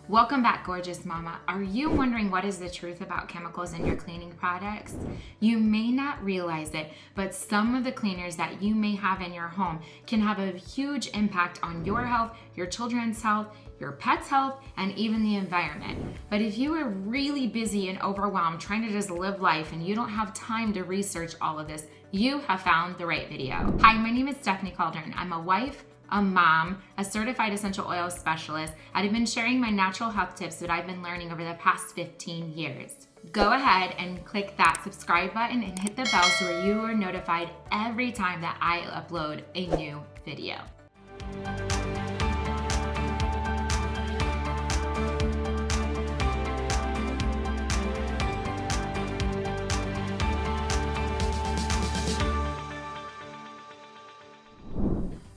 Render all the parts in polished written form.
Welcome back, gorgeous mama. Are you wondering what is the truth about chemicals in your cleaning products? You may not realize it, but some of the cleaners that you may have in your home can have a huge impact on your health, your children's health, your pet's health, and even the environment. But if you are really busy and overwhelmed trying to just live life and you don't have time to research all of this, you have found the right video. Hi, my name is Stephanie Calderon. I'm a wife, a mom, a certified essential oil specialist, and I've been sharing my natural health tips that I've been learning over the past 15 years. Go ahead and click that subscribe button and hit the bell so you are notified every time that I upload a new video.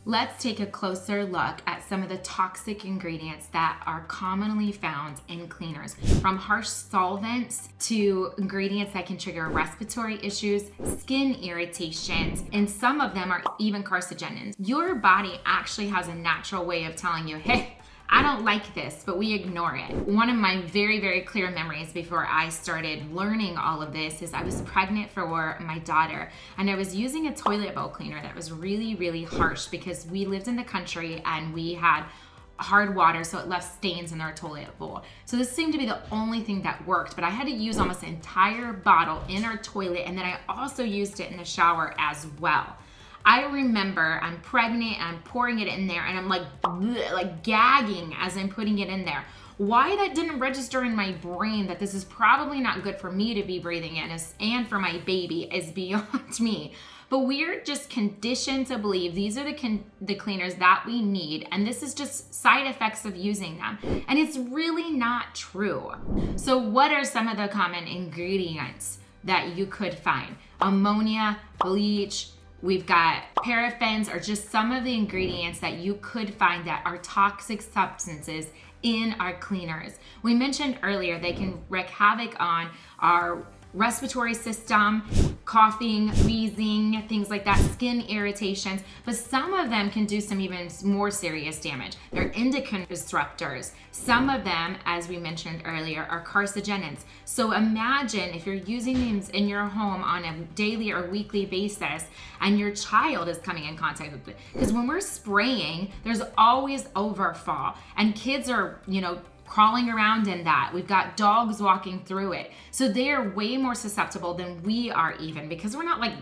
Let's take a closer look at some of the toxic ingredients that are commonly found in cleaners, from harsh solvents to ingredients that can trigger respiratory issues, skin irritations, and some of them are even carcinogens. Your body actually has a natural way of telling you, hey, I don't like this, but we ignore it. One of my very, very clear memories before I started learning all of this is I was pregnant for my daughter, and I was using a toilet bowl cleaner that was really, really harsh because we lived in the country and we had hard water, so it left stains in our toilet bowl. So this seemed to be the only thing that worked, but I had to use almost an entire bottle in our toilet, and then I also used it in the shower as well. I remember I'm pregnant and I'm pouring it in there and I'm like gagging as I'm putting it in there. Why that didn't register in my brain that this is probably not good for me to be breathing in and for my baby is beyond me. But we're just conditioned to believe these are the cleaners that we need, and this is just side effects of using them. And it's really not true. So what are some of the common ingredients that you could find? Ammonia, bleach, we've got paraffins, or just some of the ingredients that you could find that are toxic substances in our cleaners. We mentioned earlier they can wreak havoc on our respiratory system, coughing, wheezing, things like that, skin irritations, but some of them can do some even more serious damage. They're endocrine disruptors. Some of them, as we mentioned earlier, are carcinogens. So imagine if you're using these in your home on a daily or weekly basis and your child is coming in contact with it. Because when we're spraying, there's always overfall, and kids are, crawling around in that. We've got dogs walking through it. So they are way more susceptible than we are, even because we're not like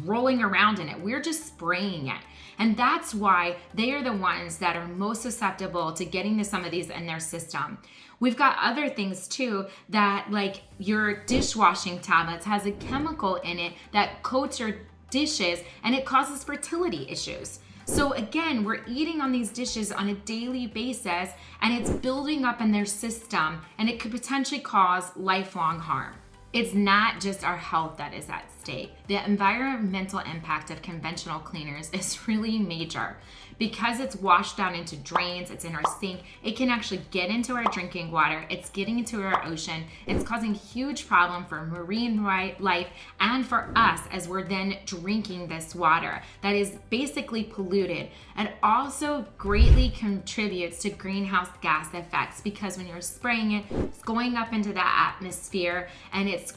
rolling around in it. We're just spraying it. And that's why they are the ones that are most susceptible to getting to some of these in their system. We've got other things too, that like your dishwashing tablets has a chemical in it that coats your dishes and it causes fertility issues. So again, we're eating on these dishes on a daily basis and it's building up in their system and it could potentially cause lifelong harm. It's not just our health that is at stake. The environmental impact of conventional cleaners is really major. Because it's washed down into drains, it's in our sink, it can actually get into our drinking water, it's getting into our ocean, it's causing huge problem for marine life and for us as we're then drinking this water that is basically polluted. It also greatly contributes to greenhouse gas effects because when you're spraying it, it's going up into the atmosphere and it's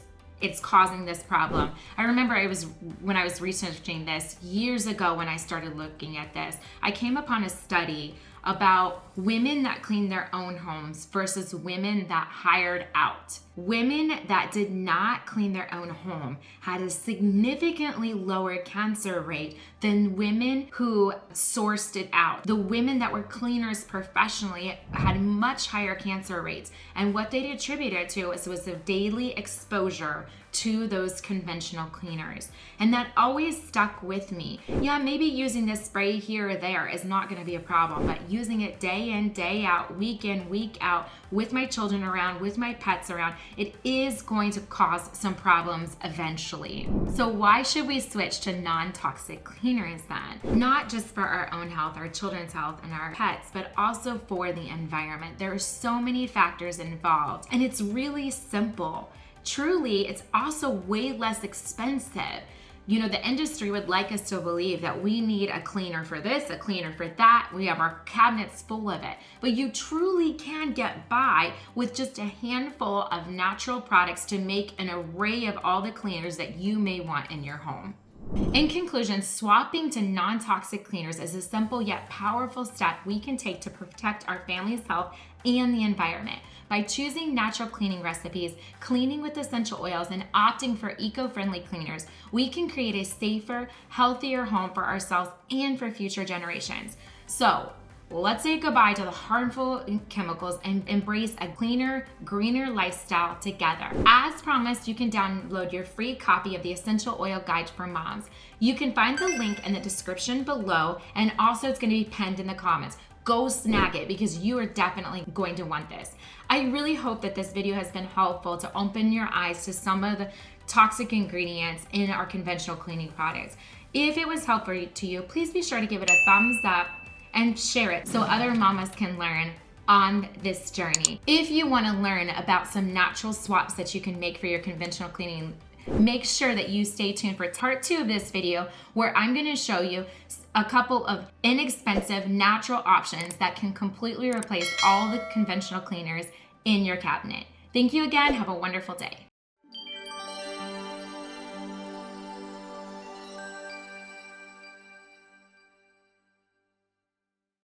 causing this problem. I remember when I was researching this years ago when I started looking at this, I came upon a study about women that cleaned their own homes versus women that hired out. Women that did not clean their own home had a significantly lower cancer rate than women who sourced it out. The women that were cleaners professionally had much higher cancer rates, and what they attributed to was the daily exposure to those conventional cleaners. And that always stuck with me. Yeah, maybe using this spray here or there is not going to be a problem, but using it day in, day out, week in, week out, with my children around, with my pets around, it is going to cause some problems eventually. So why should we switch to non-toxic cleaners then? Not just for our own health, our children's health, and our pets, but also for the environment. There are so many factors involved, and it's really simple. Truly, it's also way less expensive. The industry would like us to believe that we need a cleaner for this, a cleaner for that. We have our cabinets full of it. But you truly can get by with just a handful of natural products to make an array of all the cleaners that you may want in your home. In conclusion, swapping to non-toxic cleaners is a simple yet powerful step we can take to protect our family's health and the environment. By choosing natural cleaning recipes, cleaning with essential oils, and opting for eco-friendly cleaners, we can create a safer, healthier home for ourselves and for future generations. So, let's say goodbye to the harmful chemicals and embrace a cleaner, greener lifestyle together. As promised, you can download your free copy of the Essential Oil Guide for Moms. You can find the link in the description below, and also it's going to be pinned in the comments. Go snag it because you are definitely going to want this. I really hope that this video has been helpful to open your eyes to some of the toxic ingredients in our conventional cleaning products. If it was helpful to you, please be sure to give it a thumbs up and share it so other mamas can learn on this journey. If you want to learn about some natural swaps that you can make for your conventional cleaning, make sure that you stay tuned for part 2 of this video, where I'm going to show you a couple of inexpensive natural options that can completely replace all the conventional cleaners in your cabinet. Thank you again. Have a wonderful day.